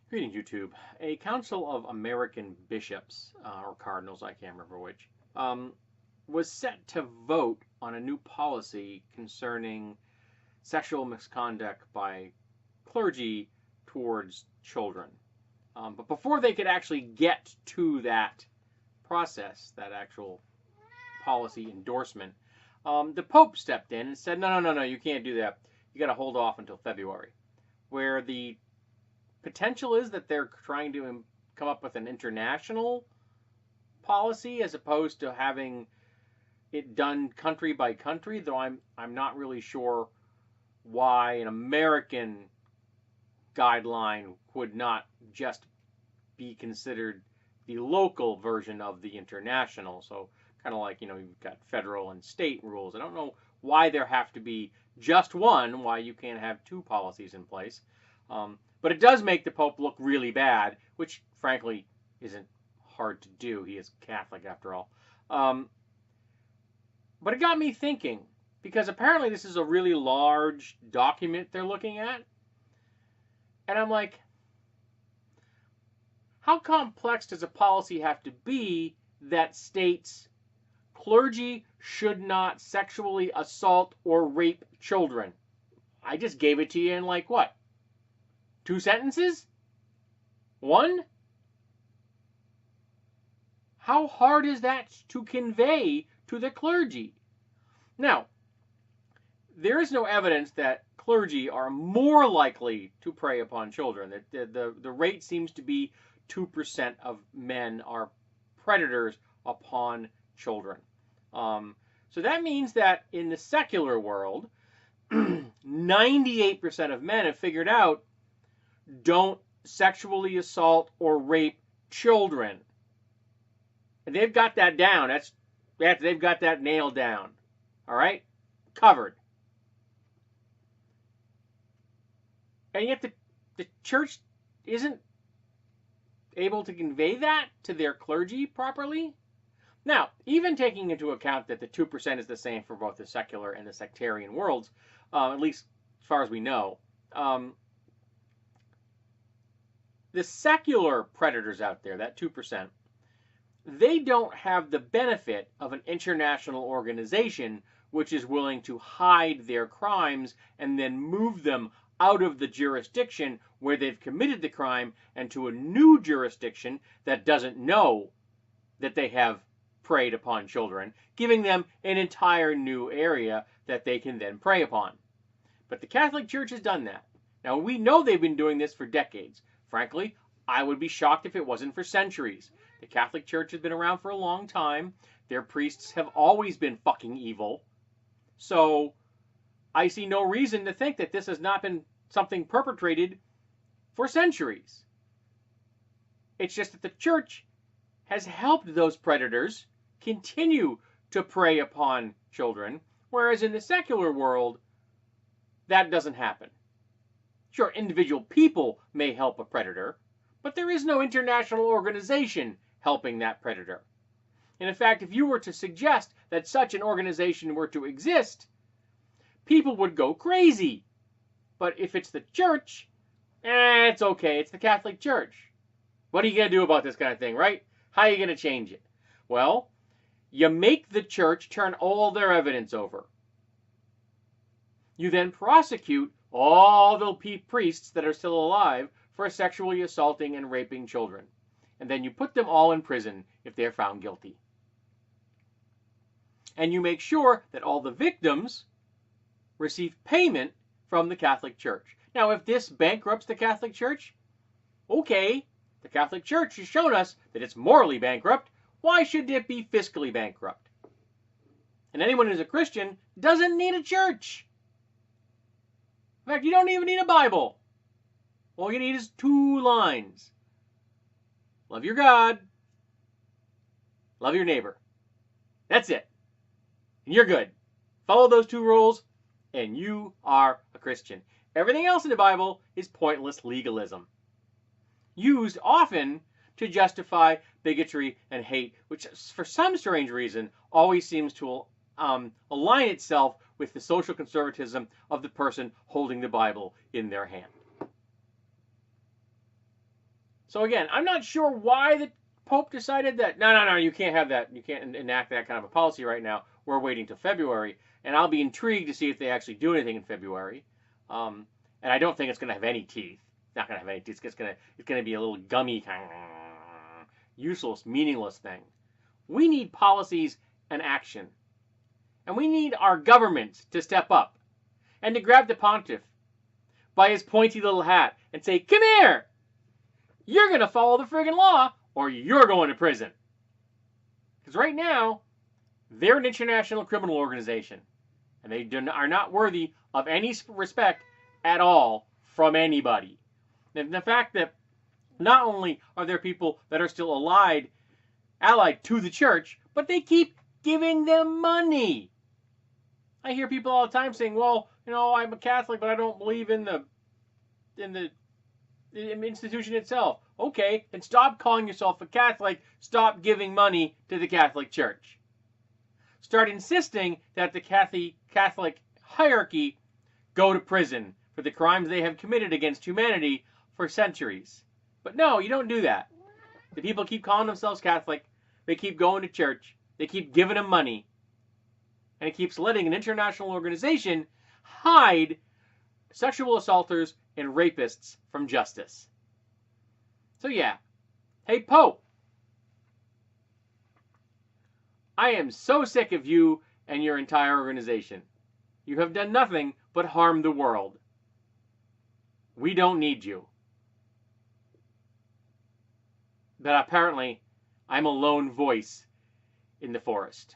Greetings, YouTube. A Council of American Bishops, or Cardinals, I can't remember which, was set to vote on a new policy concerning sexual misconduct by clergy towards children. But before they could actually get to that process, that actual policy endorsement, the Pope stepped in and said, no, you can't do that. You got to hold off until February, where the potential is that they're trying to come up with an international policy as opposed to having it done country by country, though I'm not really sure why an American guideline would not just be considered the local version of the international. So kind of like, you've got federal and state rules. I don't know why there have to be just one, why you can't have two policies in place. But it does make the Pope look really bad, which frankly isn't hard to do. He is Catholic after all. But it got me thinking, because apparently this is a really large document they're looking at. And I'm like, how complex does a policy have to be that states clergy should not sexually assault or rape children? I just gave it to you in like what? 2 sentences? 1? How hard is that to convey to the clergy? Now, there is no evidence that clergy are more likely to prey upon children. The rate seems to be 2% of men are predators upon children. So that means that in the secular world, 98% of men have figured out don't sexually assault or rape children. And they've got that down. They've got that nailed down. All right? Covered. And yet the church isn't able to convey that to their clergy properly. Now, even taking into account that the 2% is the same for both the secular and the sectarian worlds, at least as far as we know, the secular predators out there, that 2%, they don't have the benefit of an international organization which is willing to hide their crimes and then move them out of the jurisdiction where they've committed the crime and to a new jurisdiction that doesn't know that they have preyed upon children, giving them an entire new area that they can then prey upon. But the Catholic Church has done that. Now, we know they've been doing this for decades. Frankly, I would be shocked if it wasn't for centuries. The Catholic Church has been around for a long time. Their priests have always been fucking evil. So I see no reason to think that this has not been something perpetrated for centuries. It's just that the church has helped those predators continue to prey upon children, whereas in the secular world, that doesn't happen. Sure, individual people may help a predator, but there is no international organization helping that predator. And in fact, if you were to suggest that such an organization were to exist, people would go crazy. But if it's the church, it's okay. It's the Catholic Church. What are you going to do about this kind of thing, right? How are you going to change it? Well, you make the church turn all their evidence over. You then prosecute all the priests that are still alive for sexually assaulting and raping children. And then you put them all in prison if they're found guilty. And you make sure that all the victims receive payment from the Catholic Church. Now, if this bankrupts the Catholic Church, okay, the Catholic Church has shown us that it's morally bankrupt. Why should it be fiscally bankrupt? And anyone who's a Christian doesn't need a church. In fact, you don't even need a Bible. All you need is 2 lines. Love your God. Love your neighbor. That's it. And you're good. Follow those 2 rules, and you are a Christian. Everything else in the Bible is pointless legalism, used often to justify bigotry and hate, which for some strange reason always seems to align itself with the social conservatism of the person holding the Bible in their hand. So again, I'm not sure why the Pope decided that, no, you can't have that. You can't enact that kind of a policy right now. We're waiting till February. And I'll be intrigued to see if they actually do anything in February. And I don't think it's going to have any teeth. It's not going to have any teeth. It's going to be a little gummy kind of useless, meaningless thing. We need policies and action. And we need our government to step up and to grab the pontiff by his pointy little hat and say, come here! You're going to follow the friggin' law or you're going to prison. Because right now, they're an international criminal organization. And they are not worthy of any respect at all from anybody. And the fact that not only are there people that are still allied to the church, but they keep giving them money. I hear people all the time saying, well, I'm a Catholic, but I don't believe in the institution itself. Okay, then stop calling yourself a Catholic. Stop giving money to the Catholic Church. Start insisting that the Catholic hierarchy go to prison for the crimes they have committed against humanity for centuries. But no, you don't do that. The people keep calling themselves Catholic. They keep going to church. They keep giving them money. And it keeps letting an international organization hide sexual assaulters and rapists from justice. So yeah. Hey, Pope. I am so sick of you and your entire organization. You have done nothing but harm the world. We don't need you. But apparently, I'm a lone voice in the forest.